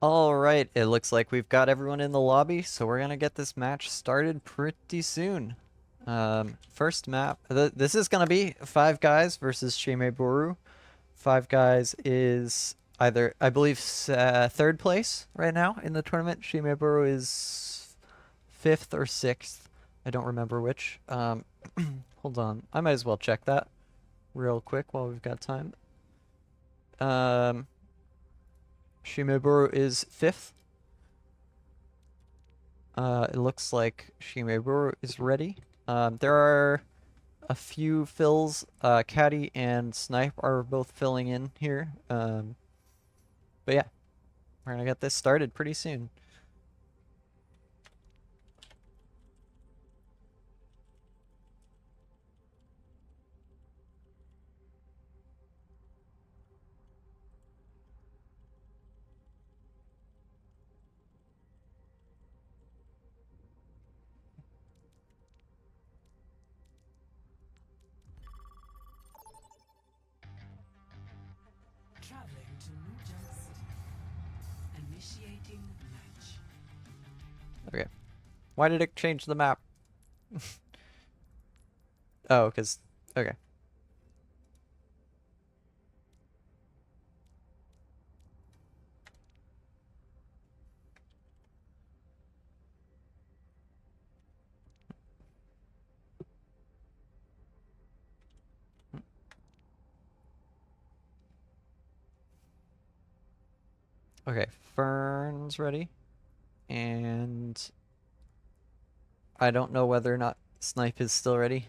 Alright, it looks like we've got everyone in the lobby, so we're gonna get this match started pretty soon. First map, this is gonna be Five Guys versus Boru. Five Guys is either, I believe, third place right now in the tournament. Boru is fifth or sixth. I don't remember which. Hold on, I might as well check that real quick while we've got time. Boru is fifth. It looks like Shimeburo is ready. There are a few fills. Caddy and Snipe are both filling in here. But yeah, we're gonna get this started pretty soon. Traveling to New Jersey. Initiating match. Okay. Why did it change the map? Oh, because... Okay. Okay, Fern's ready. And... I don't know whether or not Snipe is still ready.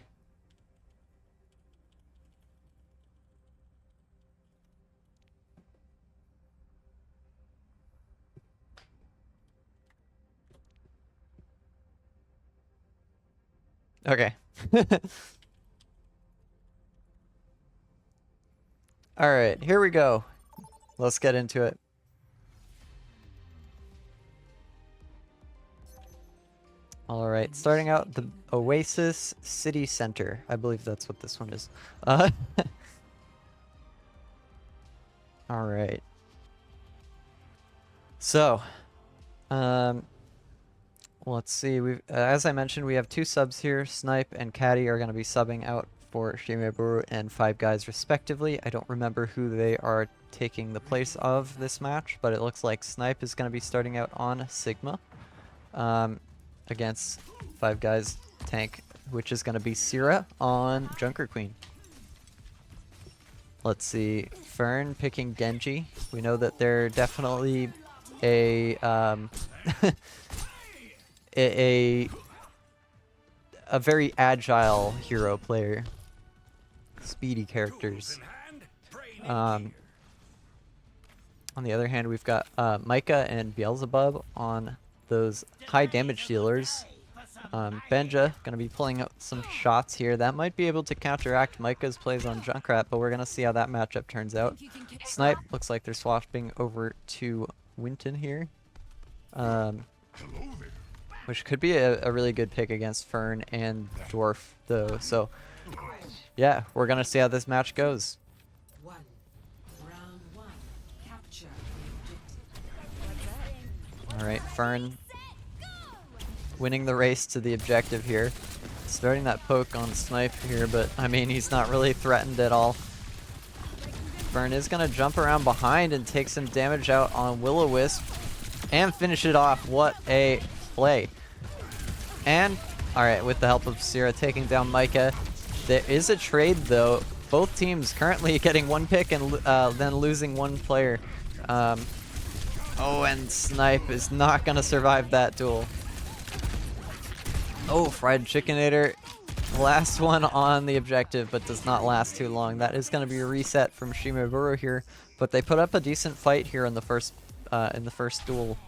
Okay. Alright, here we go. Let's get into it. Alright, starting out the Oasis City Center. I believe that's what this one is. Alright. So, let's see. We've, as I mentioned, we have two subs here. Snipe and Caddy are going to be subbing out for Shimeburu and Five Guys respectively. I don't remember who they are taking the place of this match, but it looks like Snipe is going to be starting out on Sigma against Five Guys tank, which is going to be Syrah on Junker Queen. Let's see, Fern picking Genji. We know that they're definitely a a very agile hero player. Speedy characters. On the other hand, we've got Micah and Beelzebub on those high damage dealers. Benja gonna be pulling out some shots here. That might be able to counteract Micah's plays on Junkrat, but we're gonna see how that matchup turns out. Snipe looks like they're swapping over to Winton here. Which could be a really good pick against Fern and Dwarf, though. So, yeah, we're gonna see how this match goes. Round one. Capture All right, Fern winning the race to the objective here. Starting that poke on Snipe here, but I mean, he's not really threatened at all. Fern is gonna jump around behind and take some damage out on Will-O-Wisp and finish it off. What a play. And, alright, with the help of Syrah taking down Micah. There is a trade, though. Both teams currently getting one pick and then losing one player. Oh, and Snipe is not going to survive that duel. Oh, Fried Chickenator. Last one on the objective, but does not last too long. That is going to be a reset from Shimeburo here. But they put up a decent fight here in the first duel.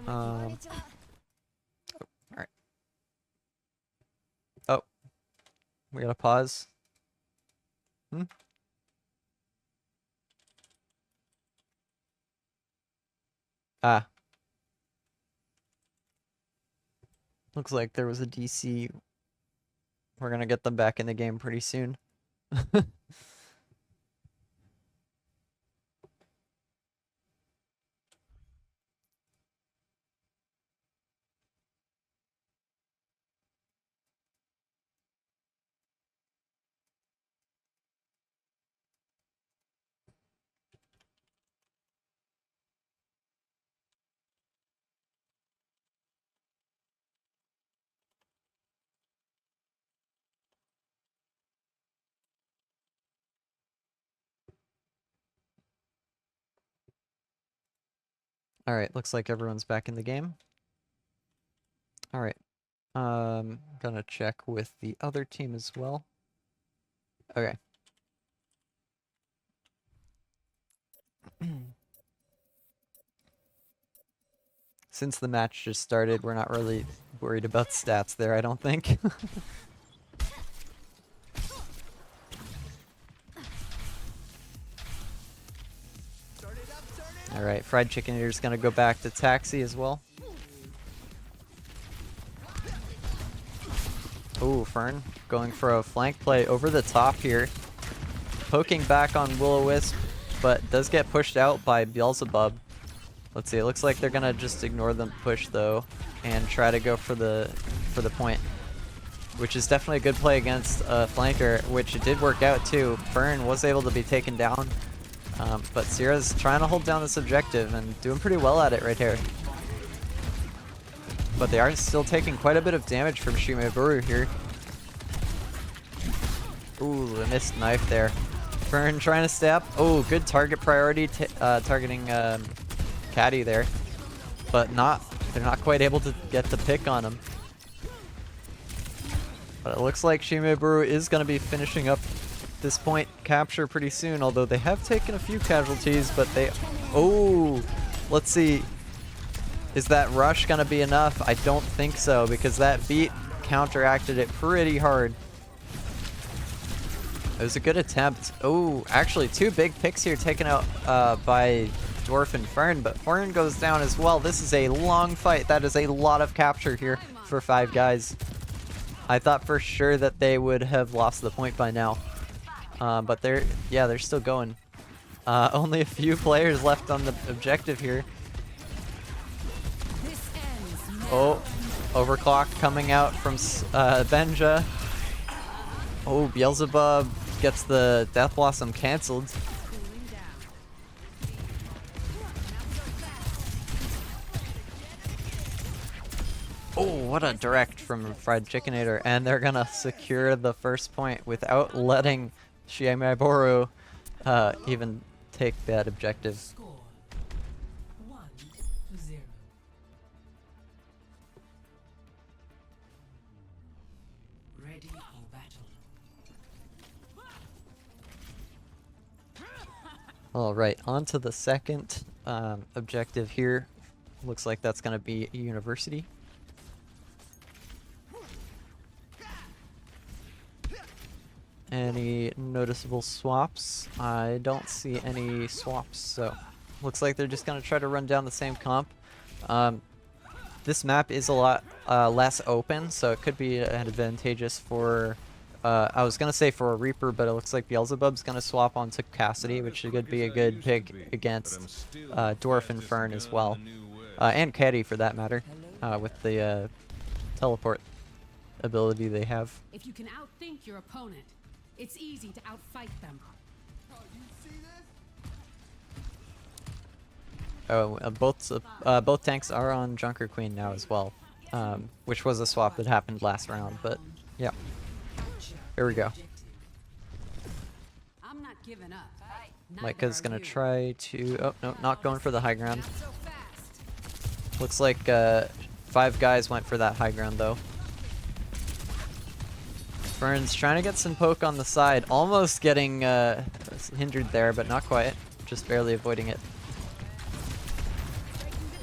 Alright. Oh. We gotta pause. Ah. Looks like there was a DC. We're gonna get them back in the game pretty soon. Alright, looks like everyone's back in the game. Alright. Gonna check with the other team as well. Okay. Since the match just started, we're not really worried about stats there, I don't think. Alright, Fried Chicken Eater's gonna go back to Taxi as well. Ooh, Fern going for a flank play over the top here. Poking back on Will-O-Wisp, but does get pushed out by Beelzebub. Let's see, it looks like they're gonna just ignore the push though and try to go for the point. Which is definitely a good play against a flanker, which it did work out too. Fern was able to be taken down. But Sierra's trying to hold down this objective and doing pretty well at it right here. But they are still taking quite a bit of damage from Boru here. Ooh, a missed knife there. Fern trying to stay up. Oh, good target priority targeting Caddy there. But they're not quite able to get the pick on him. But it looks like Boru is going to be finishing up this point capture pretty soon, although they have taken a few casualties, but they... Oh! Let's see. Is that rush gonna be enough? I don't think so, because that beat counteracted it pretty hard. It was a good attempt. Oh, actually 2 big picks here taken out by Dwarf and Fern, but Fern goes down as well. This is a long fight. That is a lot of capture here for 5 guys. I thought for sure that they would have lost the point by now. But they're still going. Only a few players left on the objective here. Oh, overclock coming out from Benja. Oh, Beelzebub gets the Death Blossom cancelled. Oh, what a direct from Fried Chickenator, and they're gonna secure the first point without letting Boru even take that objective. Score 1-0. Ready for battle. Alright, on to the second objective here. Looks like that's gonna be a university. Any noticeable swaps? I don't see any swaps, so looks like they're just gonna try to run down the same comp. This map is a lot less open, so it could be advantageous for I was gonna say for a Reaper, but it looks like Beelzebub's gonna swap onto Cassidy, which could be a good pick against Dwarf and Fern as well, and Caddy for that matter, with the teleport ability they have. If you can outthink your opponent, it's easy to outfight them. Oh, both tanks are on Junker Queen now as well, which was a swap that happened last round. But yeah, here we go. I'm not giving up. Micah's gonna try to. Oh no, not going for the high ground. Not so fast. Looks like 5 guys went for that high ground though. Fern's trying to get some poke on the side, almost getting hindered there, but not quite. Just barely avoiding it.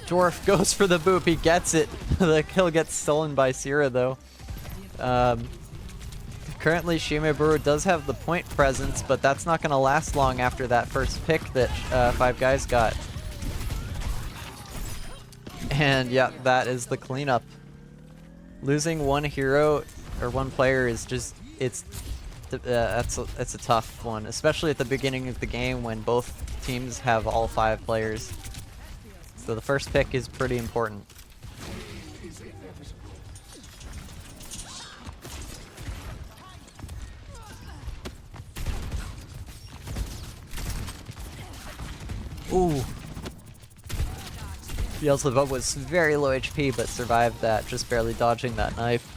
Dwarf goes for the boop, he gets it. The kill gets stolen by Sierra though. Currently Boru does have the point presence, but that's not going to last long after that first pick that 5 guys got. And yeah, that is the cleanup. Losing one hero or one player is just, it's a tough one, especially at the beginning of the game when both teams have all 5 players. So the first pick is pretty important. Ooh. Beelzebub was very low HP but survived that, just barely dodging that knife.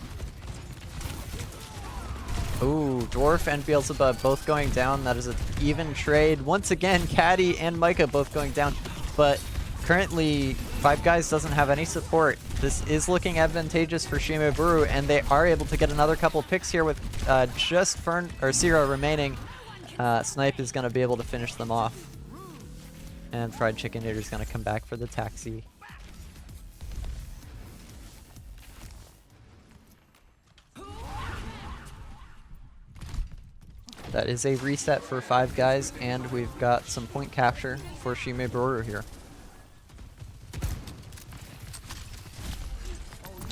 Ooh, Dwarf and Beelzebub both going down. That is an even trade. Once again, Caddy and Micah both going down. But Currently, Five Guys doesn't have any support. This is looking advantageous for Boru, and they are able to get another couple picks here with just Fern or Sierra remaining. Snipe is going to be able to finish them off. And Fried Chickenator is going to come back for the taxi. That is a reset for Five Guys, and we've got some point capture for Boru here.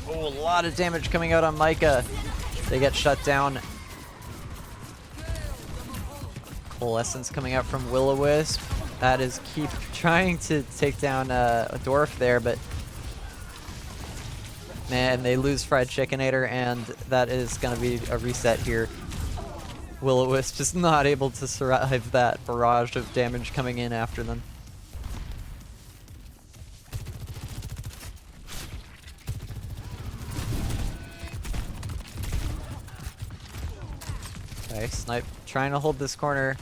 Oh, a lot of damage coming out on Micah. They get shut down. Coalescence coming out from Will-O-Wisp. That is keep trying to take down a Dwarf there, but man, they lose Fried Chickenator, and that is going to be a reset here. Will-O-Wisp just not able to survive that barrage of damage coming in after them. Okay, Snipe trying to hold this corner,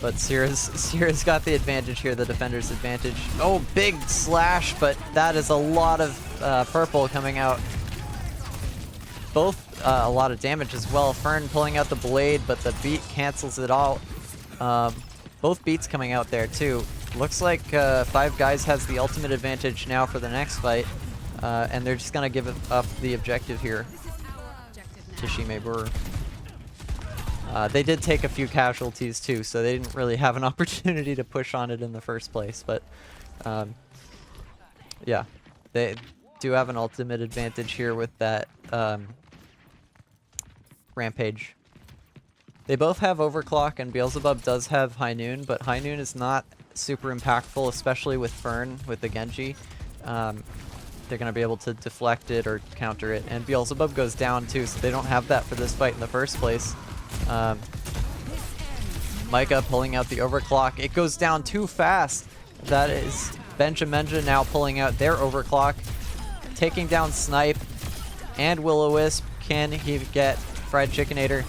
but Sierra's got the advantage here, the defender's advantage. Oh, big slash, but that is a lot of purple coming out. Both a lot of damage as well. Fern pulling out the blade, but the beat cancels it all. Both beats coming out there too. Looks like Five Guys has the ultimate advantage now for the next fight, and they're just gonna give up the objective here to Boru. They did take a few casualties too, so they didn't really have an opportunity to push on it in the first place, but yeah, they do have an ultimate advantage here with that Rampage. They both have Overclock, and Beelzebub does have High Noon, but High Noon is not super impactful, especially with Fern, with the Genji. They're going to be able to deflect it or counter it, and Beelzebub goes down too, so they don't have that for this fight in the first place. Micah pulling out the Overclock. It goes down too fast. That is Benjamenja now pulling out their Overclock, taking down Snipe and Will-O-Wisp. Can he get Fried Chickenator?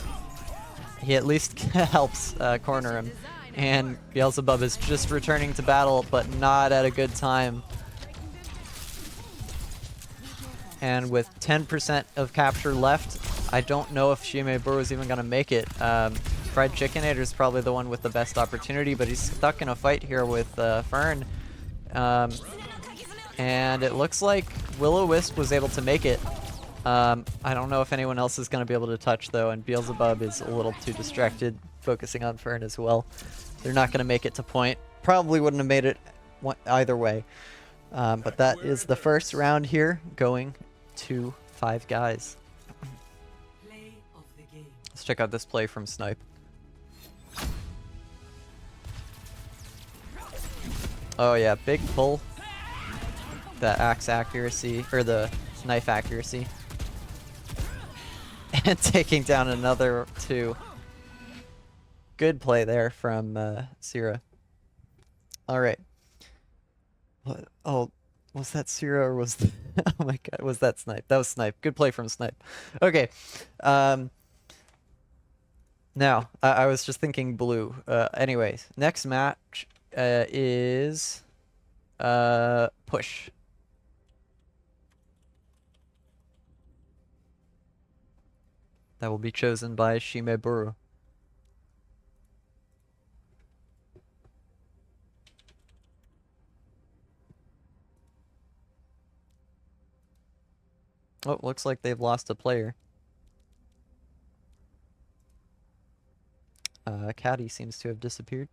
He at least helps corner him. And Beelzebub is just returning to battle, but not at a good time. And with 10% of capture left, I don't know if Boru is even going to make it. Fried Chickenator is probably the one with the best opportunity, but he's stuck in a fight here with Fern. And it looks like Will-O-Wisp was able to make it. I don't know if anyone else is going to be able to touch, though, and Beelzebub is a little too distracted, focusing on Fern as well. They're not going to make it to point. Probably wouldn't have made it either way. But that is the first round here, going to Five Guys. Let's check out this play from Snipe. Oh yeah, big pull. The axe accuracy, or the knife accuracy. And taking down another two. Good play there from Sierra. Alright. Oh, was that Sierra or was that oh my god, was that Snipe? That was Snipe. Good play from Snipe. Okay. Now, I was just thinking blue. Anyways, next match is push. That will be chosen by Boru. Oh, looks like they've lost a player. Caddy seems to have disappeared.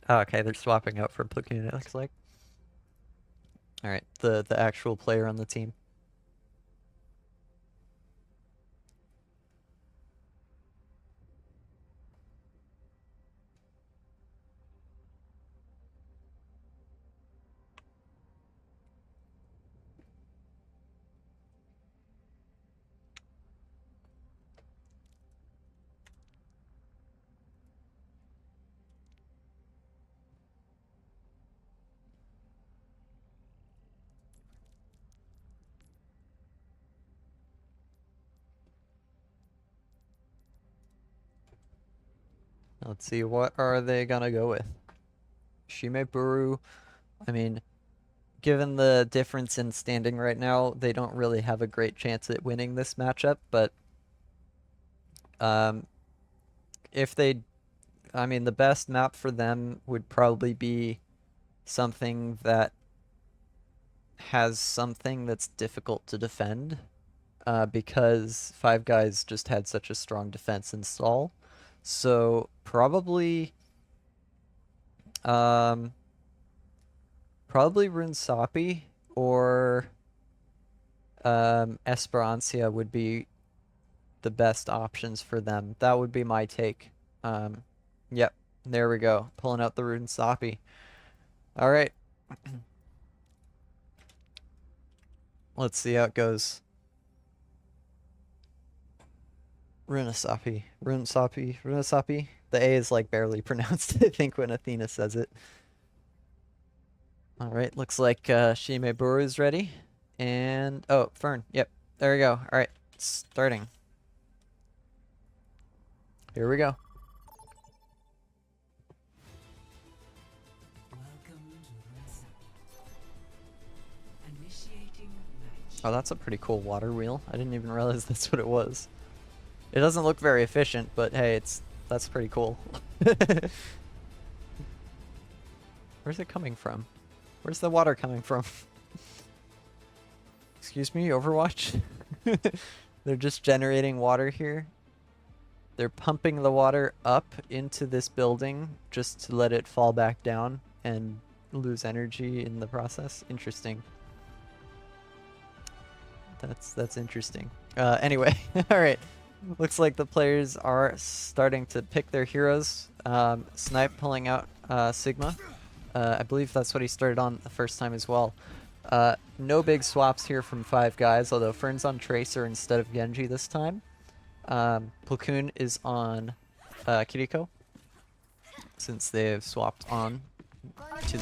Oh, okay, they're swapping out for Platoon, it looks like. Alright, the actual player on the team. Let's see, what are they gonna go with? Shime Boru. I mean, given the difference in standing right now, they don't really have a great chance at winning this matchup, but um, if they, I mean, the best map for them would probably be something that has something that's difficult to defend, because Five Guys just had such a strong defense install. So probably, probably Runsapi or Esperancia would be the best options for them. That would be my take. Yep, there we go. Pulling out the Runsapi. All right. Let's see how it goes. Runasapi. Runasapi. Runasapi. The A is like barely pronounced, I think, when Athena says it. Alright, looks like Shime Boru is ready. And, oh, Fern. Yep, there we go. Alright, starting. Here we go. Welcome to Ransom. Initiating match. Oh, that's a pretty cool water wheel. I didn't even realize that's what it was. It doesn't look very efficient, but hey, that's pretty cool. Where's it coming from? Where's the water coming from? Excuse me, Overwatch? They're just generating water here. They're pumping the water up into this building just to let it fall back down and lose energy in the process. Interesting. That's interesting. Anyway, alright. Looks like the players are starting to pick their heroes. Snipe pulling out Sigma. I believe that's what he started on the first time as well. No big swaps here from Five Guys, although Fern's on Tracer instead of Genji this time. Platoon is on Kiriko, since they have swapped on to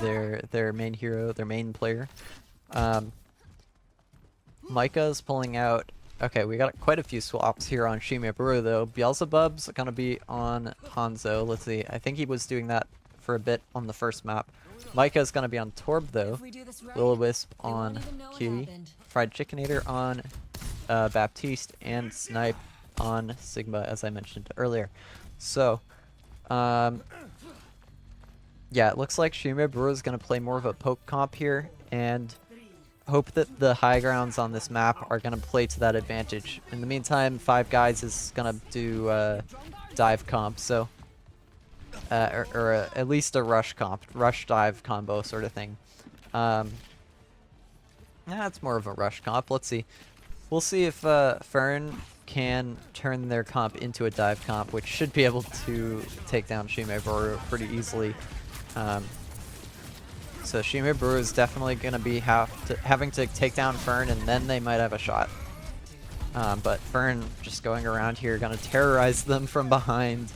their main hero, their main player. Micah's pulling out. Okay, we got quite a few swaps here on Shime Boru though. Beelzebub's gonna be on Hanzo. Let's see. I think he was doing that for a bit on the first map. Micah's gonna be on Torb though. Will-O-Wisp on Kiri. Fried Chickenator on Baptiste, and Snipe on Sigma, as I mentioned earlier. So, yeah, it looks like Shime Boru is gonna play more of a poke comp here, and hope that the high grounds on this map are going to play to that advantage. In the meantime, Five Guys is going to do dive comp, so or at least a rush comp, rush dive combo sort of thing. Yeah, it's more of a rush comp. Let's see. We'll see if Fern can turn their comp into a dive comp, which should be able to take down Shime Boru pretty easily. So Shime Boru is definitely going to be having to take down Fern, and then they might have a shot. But Fern just going around here, going to terrorize them from behind.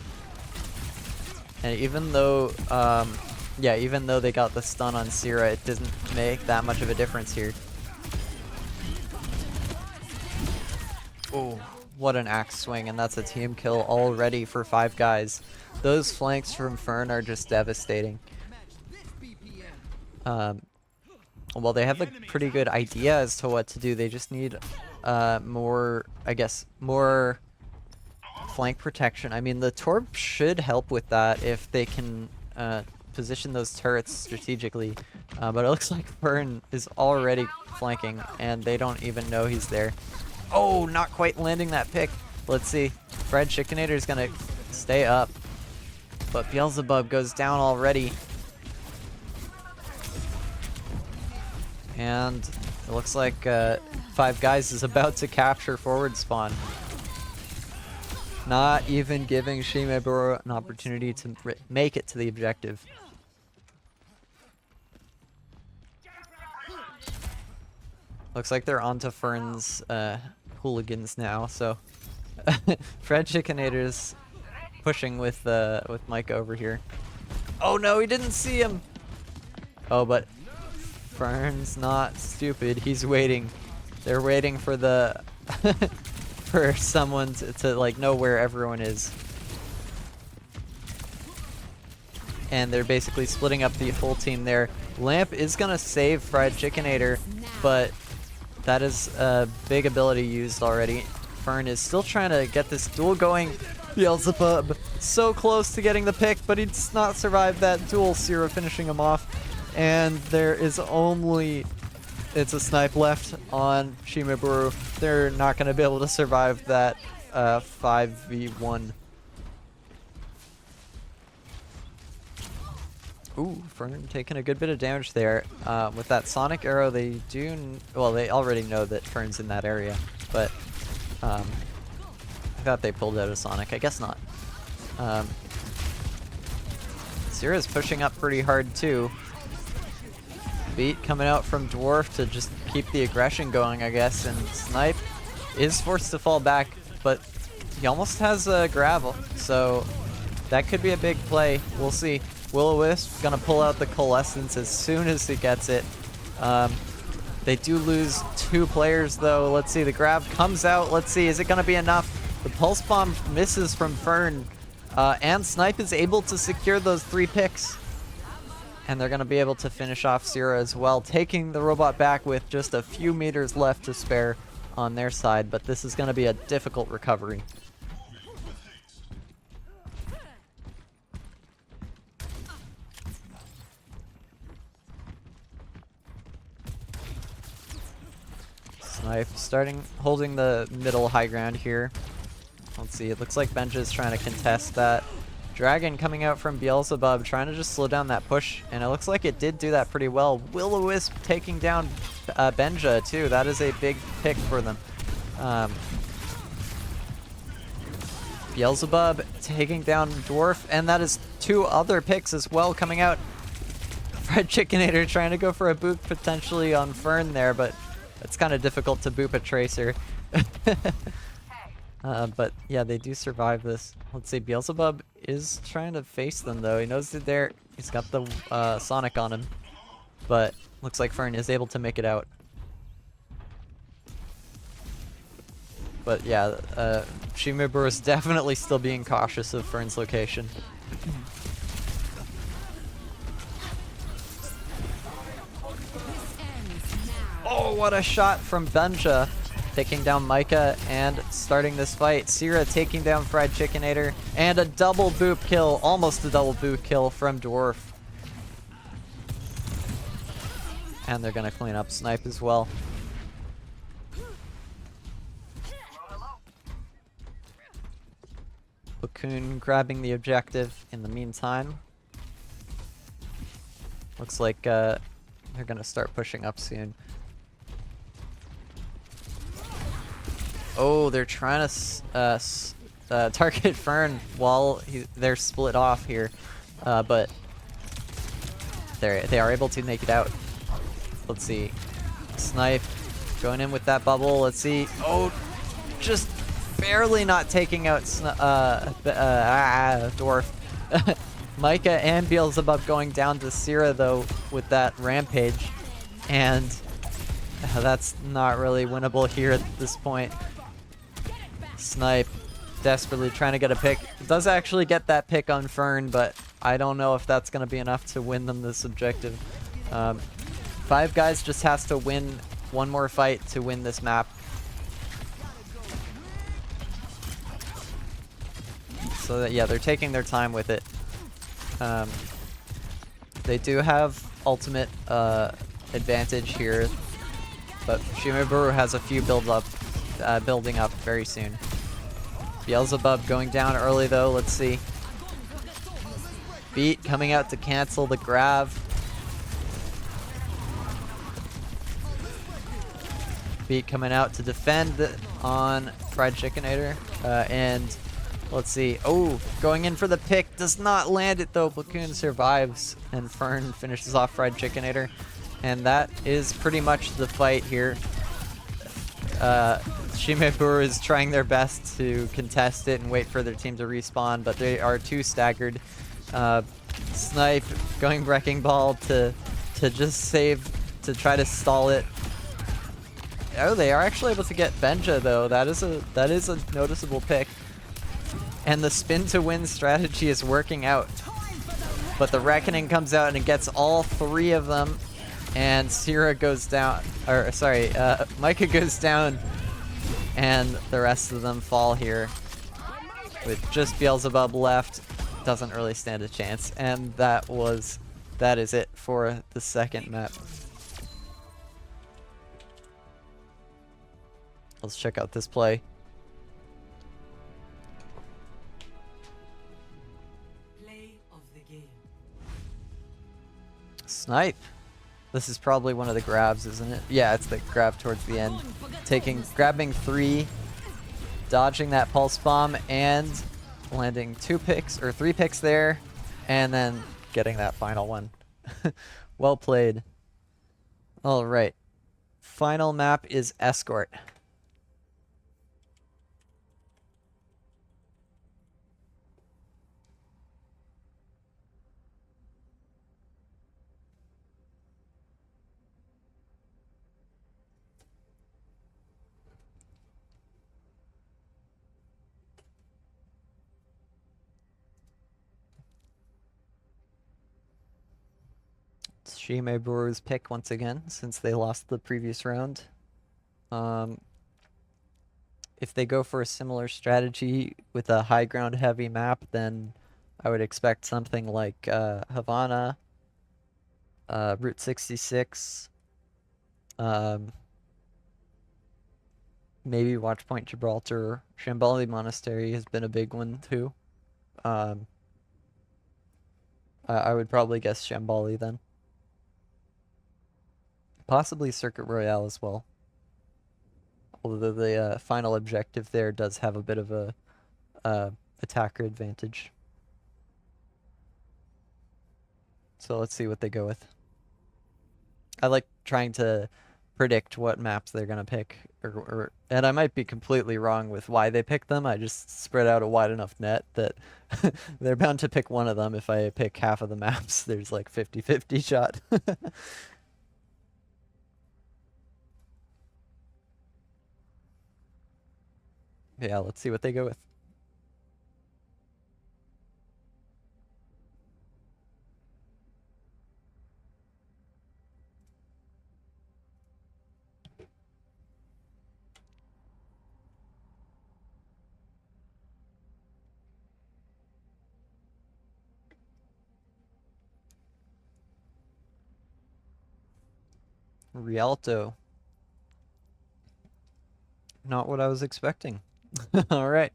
And even though, yeah, even though they got the stun on Sierra, it doesn't make that much of a difference here. Oh, what an axe swing, and that's a team kill already for Five Guys. Those flanks from Fern are just devastating. Well, they have a pretty good idea as to what to do. They just need more, I guess, more flank protection. I mean, the Torb should help with that if they can position those turrets strategically. But it looks like Fern is already flanking, and they don't even know he's there. Oh, not quite landing that pick. Let's see. Fried Chickenator is going to stay up, but Beelzebub goes down already. And it looks like Five Guys is about to capture forward spawn. Not even giving Shime Boru an opportunity to make it to the objective. Looks like they're onto Fern's hooligans now, so Fred Chickenator's pushing with Micah over here. Oh no, he didn't see him! Oh, but Fern's not stupid. He's waiting. They're waiting for the for someone to like know where everyone is. and they're basically splitting up the whole team there. Lamp is gonna save Fried Chickenator, but that is a big ability used already. Fern is still trying to get this duel going. Beelzebub so close to getting the pick, but he does not survive that duel. Sierra finishing him off, and there is only it's a snipe left on Shimaburu. They're not going to be able to survive that 5v1. Ooh, Fern taking a good bit of damage there. With that Sonic Arrow, they well, they already know that Fern's in that area, but I thought they pulled out a Sonic. I guess not. Sierra's pushing up pretty hard too. Beat coming out from Dwarf to just keep the aggression going, I guess, and Snipe is forced to fall back, but he almost has a gravel, so that could be a big play. We'll see. Will-O-Wisp gonna pull out the Coalescence as soon as he gets it. They do lose 2 players though. Let's see, the grab comes out. Let's see, is it gonna be enough? The Pulse Bomb misses from Fern, and Snipe is able to secure those 3 picks. And they're gonna be able to finish off Sierra as well, taking the robot back with just a few meters left to spare on their side, but this is gonna be a difficult recovery. Snipe holding the middle high ground here. Let's see, it looks like Benja is trying to contest that. Dragon coming out from Beelzebub, trying to just slow down that push, and it looks like it did do that pretty well. Will-O-Wisp taking down Benja too. That is a big pick for them. Beelzebub taking down Dwarf, and that is 2 other picks as well coming out. Fried Chickenator trying to go for a boop potentially on Fern there, but it's kind of difficult to boop a Tracer. But yeah, they do survive this. Let's see, Beelzebub is trying to face them though. He knows that he's got the Sonic on him, but looks like Fern is able to make it out. But yeah, Shimaburu is definitely still being cautious of Fern's location. Oh, what a shot from Benja! Taking down Micah and starting this fight. Sierra taking down Fried Chickenator, and a double boop kill, almost a double boop kill from Dwarf. And they're gonna clean up Snipe as well. Bakun grabbing the objective in the meantime. Looks like they're gonna start pushing up soon. Oh, they're trying to target Fern while they're split off here, but they are able to make it out. Let's see, Snipe going in with that bubble. Let's see. Oh, just barely not taking out Dwarf. Micah and Beelzebub going down to Sierra though with that rampage, and that's not really winnable here at this point. Snipe desperately trying to get a pick. Does actually get that pick on Fern, but I don't know if that's going to be enough to win them this objective. 5 guys just has to win one more fight to win this map. So that, yeah, they're taking their time with it. They do have ultimate advantage here, but Shimaburu has a few building up very soon. Beelzebub going down early though. Let's see. Beat coming out to cancel the grab. Beat coming out to defend on Fried Chickenator. And let's see. Oh, going in for the pick. Does not land it though. Platoon survives and Fern finishes off Fried Chickenator. And that is pretty much the fight here. Shimaburu is trying their best to contest it and wait for their team to respawn, but they are too staggered. Snipe going Wrecking Ball to just save, to try to stall it. Oh, they are actually able to get Benja though. That is a noticeable pick. And the spin to win strategy is working out. But the Reckoning comes out and it gets all 3 of them. And Sierra goes down, or sorry, Micah goes down, and the rest of them fall here. With just Beelzebub left, doesn't really stand a chance. And that is it for the second map. Let's check out this play. Play of the game. Snipe. This is probably one of the grabs, isn't it? Yeah, it's the grab towards the end. Grabbing 3, dodging that pulse bomb, and landing 2 picks, or 3 picks there, and then getting that final one. Well played. Alright. Final map is Escort. It's Shime Boru's pick once again, since they lost the previous round. If they go for a similar strategy with a high ground heavy map, then I would expect something like Havana, Route 66, maybe Watchpoint Gibraltar. Shambali Monastery has been a big one too. I would probably guess Shambali then. Possibly Circuit Royale as well. Although the final objective there does have a bit of a attacker advantage. So let's see what they go with. I like trying to predict what maps they're gonna pick, and I might be completely wrong with why they pick them. I just spread out a wide enough net that they're bound to pick one of them. If I pick half of the maps, there's like 50-50 shot. Yeah, let's see what they go with. Rialto. Not what I was expecting. Alright.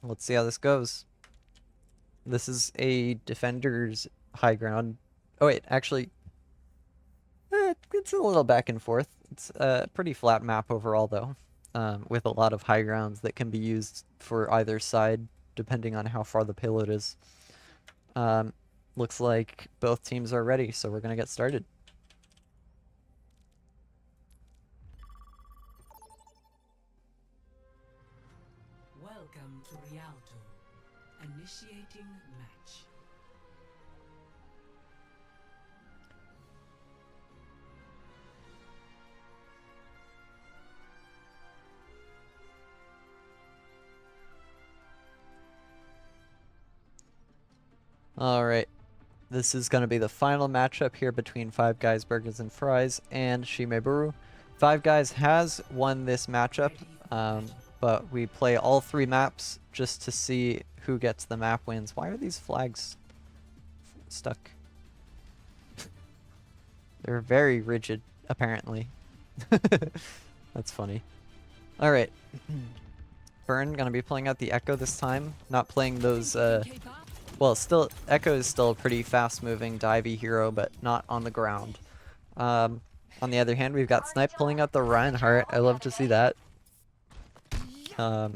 Let's see how this goes. This is a defender's high ground. Oh wait, actually, it's a little back and forth. It's a pretty flat map overall though, with a lot of high grounds that can be used for either side depending on how far the payload is. Looks like both teams are ready, so we're gonna get started. Welcome to Rialto. Initiating match. Alright. This is going to be the final matchup here between Five Guys Burgers and Fries and Shime Boru. Five Guys has won this matchup, but we play all 3 maps just to see who gets the map wins. Why are these flags stuck? They're very rigid, apparently. That's funny. Alright. Burn gonna be playing out the Echo this time. Not playing those, well, still, Echo is still a pretty fast-moving, divey hero, but not on the ground. On the other hand, we've got Snipe pulling out the Reinhardt. I love to see that. Let's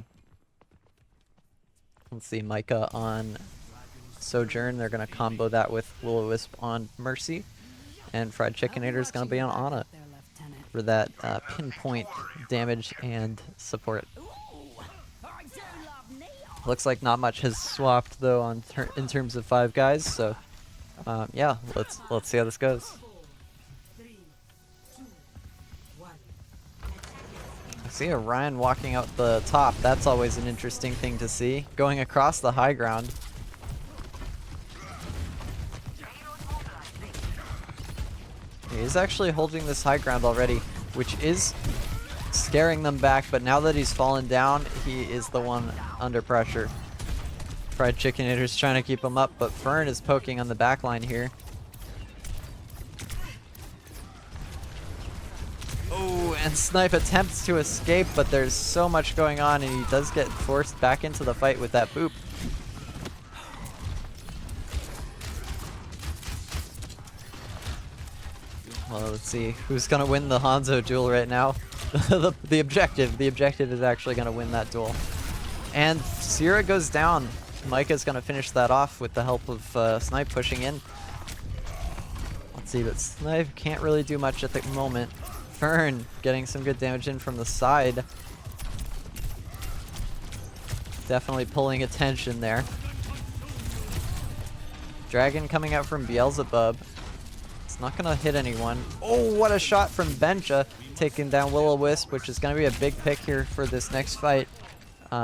see, Micah on Sojourn. They're going to combo that with Will-O-Wisp on Mercy. And Fried Chickenator is going to be on Ana for that pinpoint damage and support. Looks like not much has swapped though on in terms of Five Guys, so yeah, let's see how this goes. 3, 2, 1. I see Orion walking out the top. That's always an interesting thing to see. Going across the high ground. He's actually holding this high ground already, which is scaring them back, but now that he's fallen down, he is the one under pressure. Fried Chickenator's trying to keep him up, but Fern is poking on the back line here. Oh, and Snipe attempts to escape, but there's so much going on, and he does get forced back into the fight with that boop. Well, let's see who's gonna win the Hanzo duel right now. the objective is actually gonna win that duel. And Sierra goes down. Micah's gonna finish that off with the help of Snipe pushing in. Let's see, but Snipe can't really do much at the moment. Fern getting some good damage in from the side. Definitely pulling attention there. Dragon coming out from Beelzebub. It's not gonna hit anyone. Oh, what a shot from Benja, taking down Will-O-Wisp, which is gonna be a big pick here for this next fight.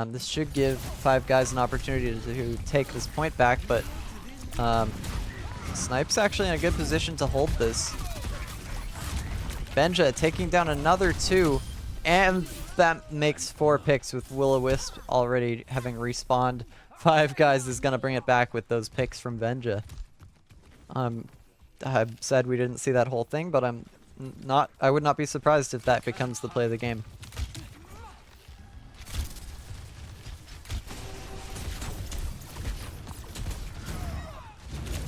This should give Five Guys an opportunity to take this point back, but Snipe's actually in a good position to hold this. Benja taking down another 2, and that makes 4 picks with Will-O-Wisp already having respawned. Five Guys is gonna bring it back with those picks from Benja. I said we didn't see that whole thing, but I would not be surprised if that becomes the play of the game.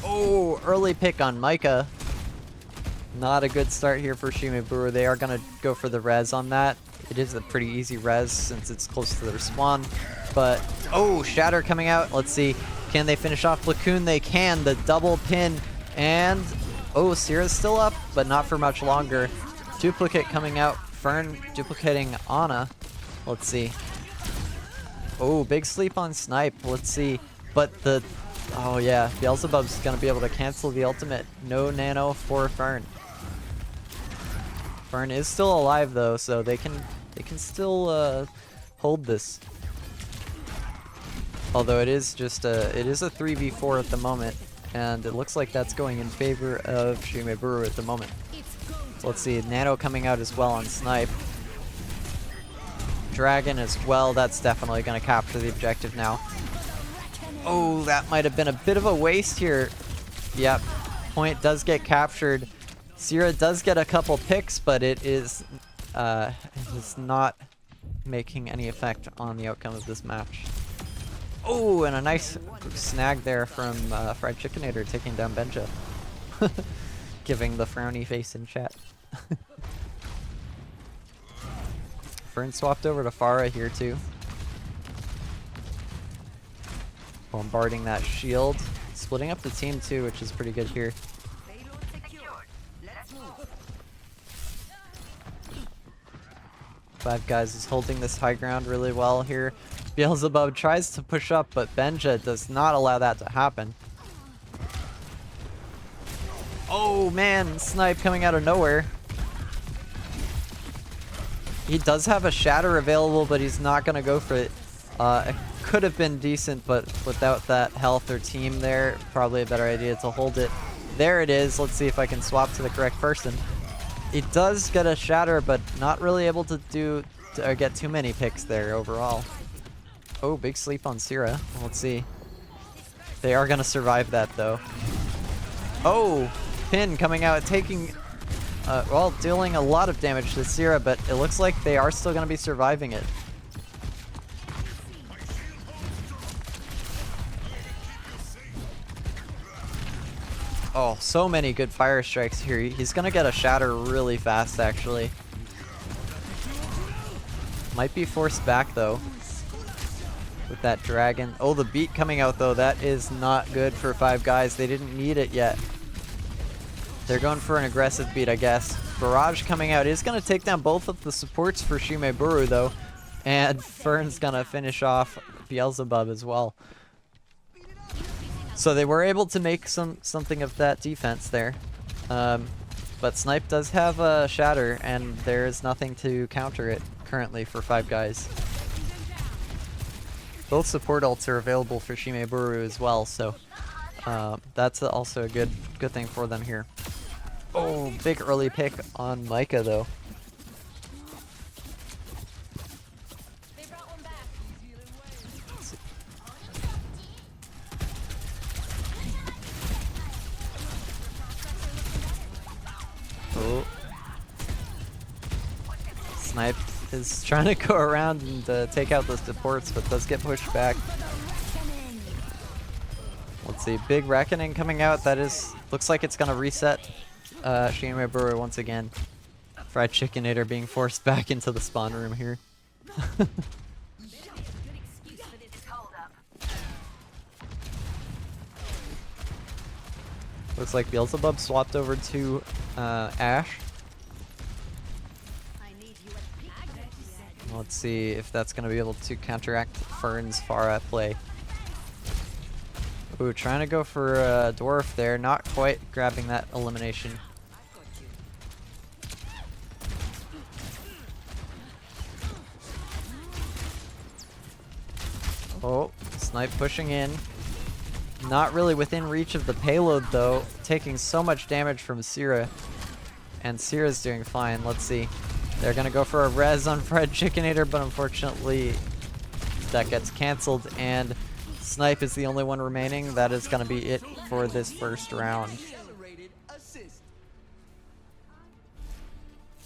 Oh, early pick on Micah. Not a good start here for Shimeburu. They are going to go for the res on that. It is a pretty easy res since it's close to their spawn. But, oh, Shatter coming out. Let's see. Can they finish off Platoon? They can. The double pin. And, oh, Sierra's still up, but not for much longer. Duplicate coming out. Fern duplicating Ana. Let's see. Oh, big sleep on Snipe. Let's see. But the... Oh yeah, Beelzebub's gonna be able to cancel the ultimate. No nano for Fern. Fern is still alive though, so they can still hold this. Although it is just a 3v4 at the moment, and it looks like that's going in favor of Shimeburu at the moment. So let's see, nano coming out as well on Snipe. Dragon as well. That's definitely gonna capture the objective now. Oh, that might have been a bit of a waste here. Yep, point does get captured. Sierra does get a couple picks, but it is not making any effect on the outcome of this match. Oh, and a nice snag there from Fried Chickenator taking down Benja. Giving the frowny face in chat. Fern swapped over to Pharah here too. Bombarding that shield. Splitting up the team too, which is pretty good here. Five Guys is holding this high ground really well here. Beelzebub tries to push up, but Benja does not allow that to happen. Oh man, Snipe coming out of nowhere. He does have a Shatter available, but he's not going to go for it. It could have been decent, but without that health or team there, probably a better idea to hold it. There it is. Let's see if I can swap to the correct person. It does get a Shatter, but not really able to get too many picks there overall. Oh, big sleep on Sierra. Let's see. They are going to survive that, though. Oh, Pin coming out, taking... well, dealing a lot of damage to Sierra, but it looks like they are still going to be surviving it. Oh, so many good fire strikes here. He's going to get a Shatter really fast, actually. Might be forced back, though, with that dragon. Oh, the beat coming out, though. That is not good for Five Guys. They didn't need it yet. They're going for an aggressive beat, I guess. Barrage coming out is going to take down both of the supports for Shimeburu, though. And Fern's going to finish off Beelzebub as well. So they were able to make something of that defense there. But Snipe does have a Shatter, and there's nothing to counter it currently for Five Guys. Both support ults are available for Shimeburu as well, so that's also a good thing for them here. Oh, big early pick on Micah though. Oh. Snipe is trying to go around and take out the supports, but does get pushed back. Let's see, big reckoning coming out. That is, looks like it's gonna reset Shime Boru once again. Fried Chickenator being forced back into the spawn room here. Looks like Beelzebub swapped over to Ashe. Let's see if that's going to be able to counteract Fern's Pharah play. Ooh, trying to go for a Dwarf there. Not quite grabbing that elimination. Oh, Snipe pushing in. Not really within reach of the payload though, taking so much damage from Syrah. And Syrah's doing fine. Let's see. They're gonna go for a res on Fried Chickenator, but unfortunately that gets cancelled and Snipe is the only one remaining. That is gonna be it for this first round.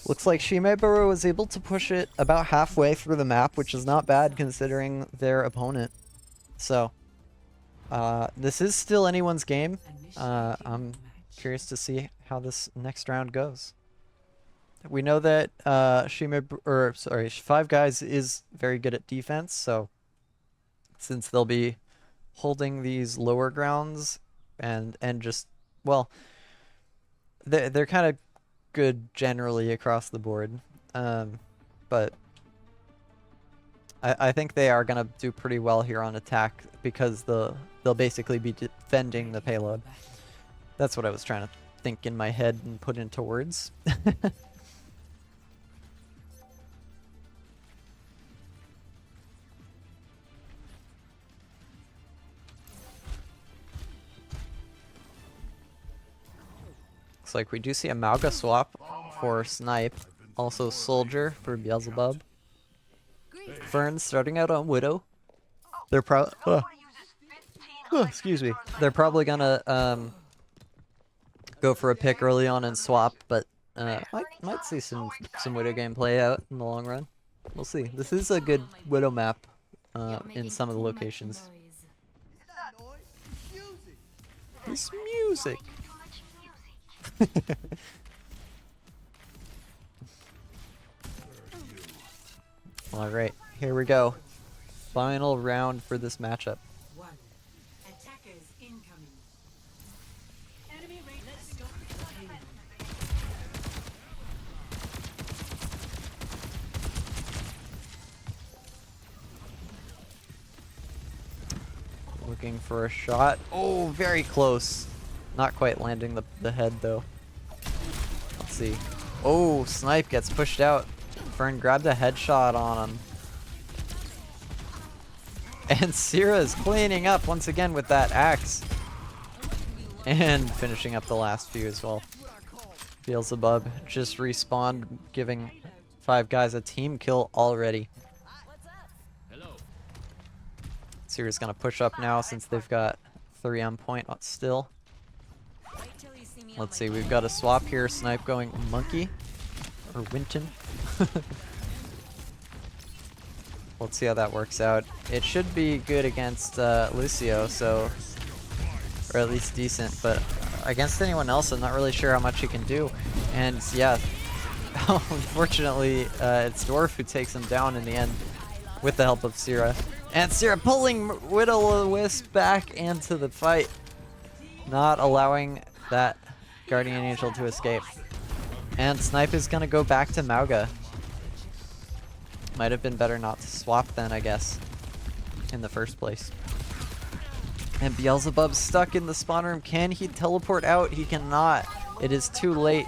Looks like Shime Boru was able to push it about halfway through the map, which is not bad considering their opponent. So, this is still anyone's game. I'm curious to see how this next round goes. We know that Five Guys is very good at defense, so since they'll be holding these lower grounds and just, well, they're kind of good generally across the board, but I think they are gonna do pretty well here on attack because they'll basically be defending the payload. That's what I was trying to think in my head and put into words. Looks like we do see a Mauga swap for Snipe. Also Soldier for Beelzebub. Fern starting out on Widow. They're excuse me. They're probably gonna go for a pick early on and swap, but might see some Widow game play out in the long run. We'll see. This is a good Widow map in some of the locations. It's music. Alright, here we go. Final round for this matchup. One. Attackers incoming. Enemy rate. Let's stop the Looking for a shot. Oh, very close. Not quite landing the head though. Let's see. Oh, Snipe gets pushed out. Fern grabbed a headshot on him. And Syrah is cleaning up once again with that axe. And finishing up the last few as well. Beelzebub just respawned, giving Five Guys a team kill already. Syrah's gonna push up now since they've got 3 on point still. Let's see, we've got a swap here. Snipe going Monkey. Or Winton. Let's see how that works out. It should be good against Lucio, so... Or at least decent, but against anyone else, I'm not really sure how much he can do. And yeah, unfortunately, it's Dwarf who takes him down in the end with the help of Syrah. And Syrah pulling Will-O-Wisp back into the fight. Not allowing that Guardian Angel to escape. And Snipe is gonna go back to Mauga. Might have been better not to swap then, I guess, in the first place. And Beelzebub stuck in the spawn room. Can he teleport out? He cannot. It is too late.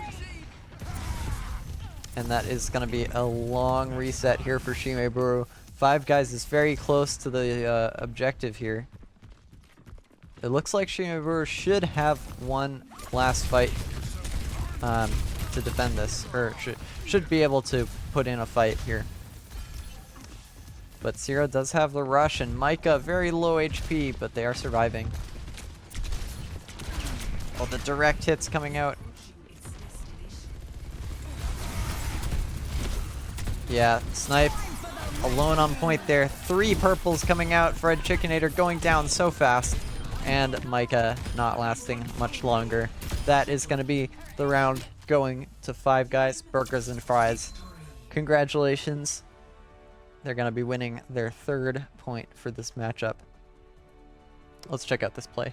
And that is gonna be a long reset here for Shime Boru. Five Guys is very close to the objective here. It looks like Shime Boru should have one last fight to defend this, or should be able to put in a fight here. But Zero does have the rush, and Micah very low HP, but they are surviving. All the direct hits coming out. Yeah, Snipe alone on point there. 3 purples coming out. Fred Chickenator going down so fast. And Micah not lasting much longer. That is going to be the round, going to 5 guys, burgers and fries. Congratulations. They're going to be winning their 3rd point for this matchup. Let's check out this play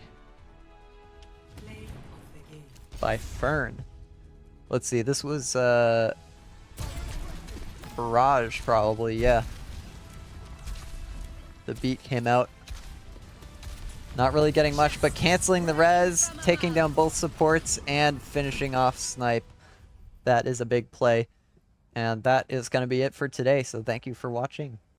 by Fern. Let's see, this was Barrage probably, yeah. The beat came out. Not really getting much, but canceling the res, taking down both supports, and finishing off Snipe. That is a big play. And that is going to be it for today, so thank you for watching.